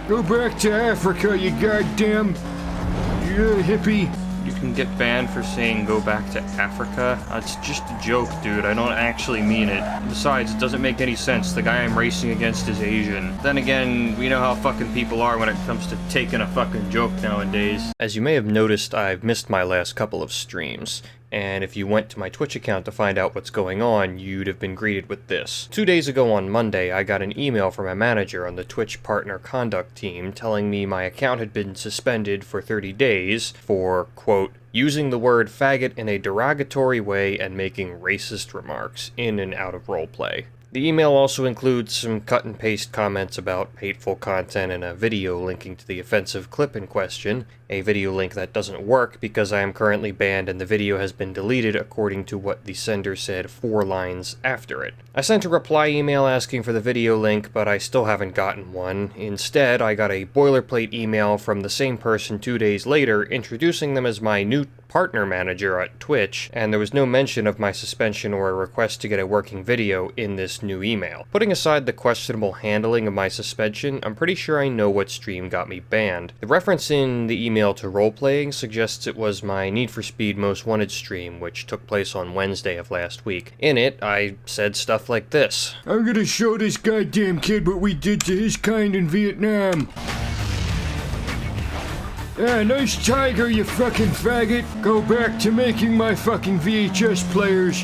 Go back to Africa, you goddamn... You hippie. You can get banned for saying go back to Africa? It's just a joke, dude. I don't actually mean it. Besides, it doesn't make any sense. The guy I'm racing against is Asian. Then again, we know how fucking people are when it comes to taking a fucking joke nowadays. As you may have noticed, I've missed my last couple of streams. And if you went to my Twitch account to find out what's going on, you'd have been greeted with this. 2 days ago on Monday, I got an email from a manager on the Twitch Partner Conduct team telling me my account had been suspended for 30 days for, quote, using the word faggot in a derogatory way and making racist remarks in and out of roleplay. The email also includes some cut-and-paste comments about hateful content and a video linking to the offensive clip in question, a video link that doesn't work because I am currently banned and the video has been deleted according to what the sender said 4 lines after it. I sent a reply email asking for the video link, but I still haven't gotten one. Instead, I got a boilerplate email from the same person 2 days later introducing them as my new partner manager at Twitch, and there was no mention of my suspension or a request to get a working video in this new email. Putting aside the questionable handling of my suspension, I'm pretty sure I know what stream got me banned. The reference in the email to roleplaying suggests it was my Need for Speed Most Wanted stream, which took place on Wednesday of last week. In it, I said stuff like this. I'm gonna show this goddamn kid what we did to his kind in Vietnam. Yeah, nice tiger, you fucking faggot. Go back to making my fucking VHS players.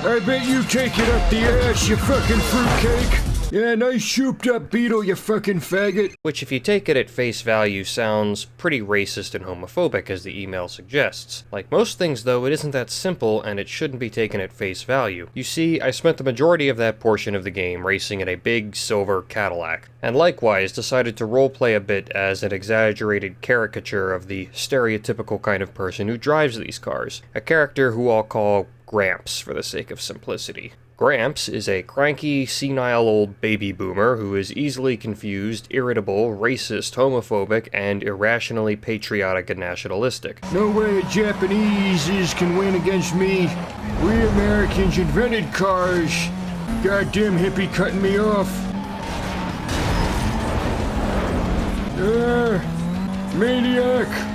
I bet you take it up the ass, you fucking fruitcake. Yeah, nice souped up beetle, you fucking faggot. Which, if you take it at face value, sounds pretty racist and homophobic, as the email suggests. Like most things, though, it isn't that simple, and it shouldn't be taken at face value. You see, I spent the majority of that portion of the game racing in a big silver Cadillac, and likewise decided to roleplay a bit as an exaggerated caricature of the stereotypical kind of person who drives these cars. A character who I'll call Gramps for the sake of simplicity. Gramps is a cranky, senile old baby boomer who is easily confused, irritable, racist, homophobic, and irrationally patriotic and nationalistic. No way Japanese can win against me. We Americans invented cars. Goddamn hippie cutting me off. Maniac.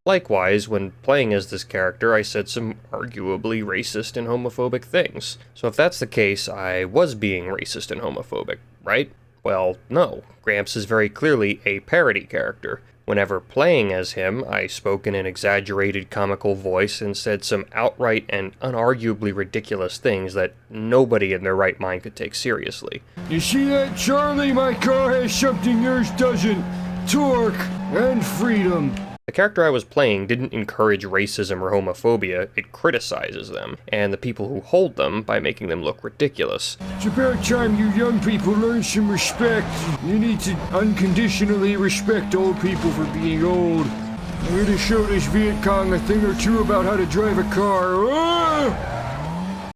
Likewise, when playing as this character, I said some arguably racist and homophobic things. So if that's the case, I was being racist and homophobic, right? Well, no. Gramps is very clearly a parody character. Whenever playing as him, I spoke in an exaggerated comical voice and said some outright and unarguably ridiculous things that nobody in their right mind could take seriously. You see that, Charlie? My car has something yours doesn't. Torque and freedom. The character I was playing didn't encourage racism or homophobia, it criticizes them, and the people who hold them by making them look ridiculous. It's about time you young people learn some respect. You need to unconditionally respect old people for being old. I'm here to show this Viet Cong a thing or two about how to drive a car. Ah!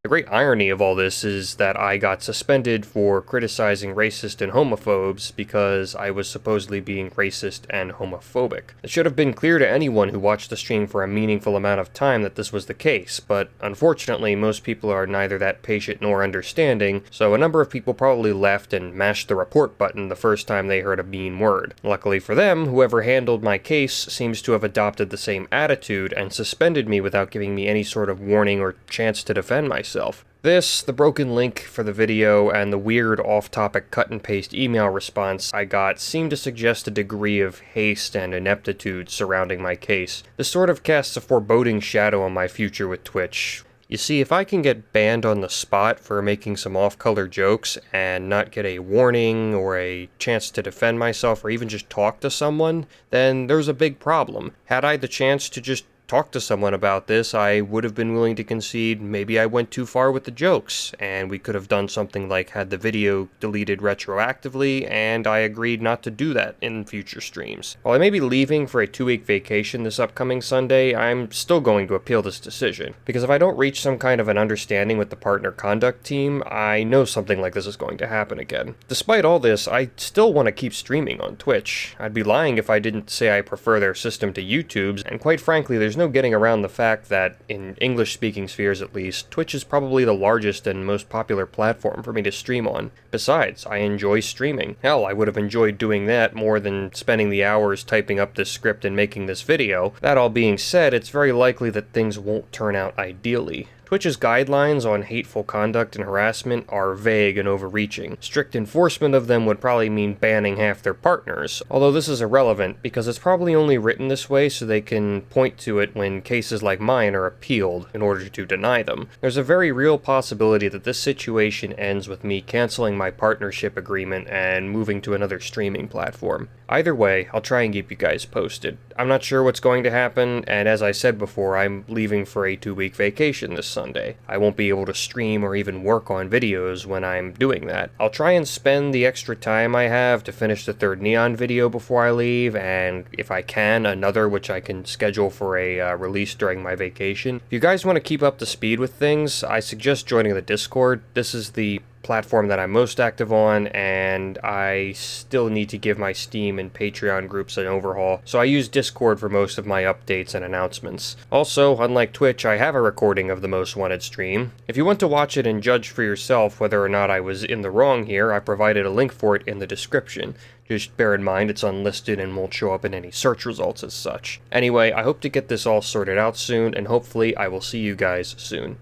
The great irony of all this is that I got suspended for criticizing racist and homophobes because I was supposedly being racist and homophobic. It should have been clear to anyone who watched the stream for a meaningful amount of time that this was the case, but unfortunately most people are neither that patient nor understanding, so a number of people probably left and mashed the report button the first time they heard a mean word. Luckily for them, whoever handled my case seems to have adopted the same attitude and suspended me without giving me any sort of warning or chance to defend myself. This, the broken link for the video, and the weird off-topic cut-and-paste email response I got seem to suggest a degree of haste and ineptitude surrounding my case. This sort of casts a foreboding shadow on my future with Twitch. You see, if I can get banned on the spot for making some off-color jokes and not get a warning or a chance to defend myself or even just talk to someone, then there's a big problem. Had I the chance to just talk to someone about this, I would have been willing to concede maybe I went too far with the jokes, and we could have done something like had the video deleted retroactively, and I agreed not to do that in future streams. While I may be leaving for a 2-week vacation this upcoming Sunday, I'm still going to appeal this decision, because if I don't reach some kind of an understanding with the partner conduct team, I know something like this is going to happen again. Despite all this, I still want to keep streaming on Twitch. I'd be lying if I didn't say I prefer their system to YouTube's, and quite frankly, there's there's no getting around the fact that, in English-speaking spheres at least, Twitch is probably the largest and most popular platform for me to stream on. Besides, I enjoy streaming. Hell, I would have enjoyed doing that more than spending the hours typing up this script and making this video. That all being said, it's very likely that things won't turn out ideally. Twitch's guidelines on hateful conduct and harassment are vague and overreaching. Strict enforcement of them would probably mean banning half their partners, although this is irrelevant because it's probably only written this way so they can point to it when cases like mine are appealed in order to deny them. There's a very real possibility that this situation ends with me canceling my partnership agreement and moving to another streaming platform. Either way, I'll try and keep you guys posted. I'm not sure what's going to happen, and as I said before, I'm leaving for a 2-week vacation this Sunday. I won't be able to stream or even work on videos when I'm doing that. I'll try and spend the extra time I have to finish the 3rd Neon video before I leave, and if I can, another which I can schedule for a release during my vacation. If you guys want to keep up to speed with things, I suggest joining the Discord. This is the platform that I'm most active on, and I still need to give my Steam and Patreon groups an overhaul, so I use Discord for most of my updates and announcements. Also, unlike Twitch, I have a recording of the Most Wanted stream. If you want to watch it and judge for yourself whether or not I was in the wrong here, I provided a link for it in the description. Just bear in mind it's unlisted and won't show up in any search results as such. Anyway, I hope to get this all sorted out soon, and hopefully I will see you guys soon.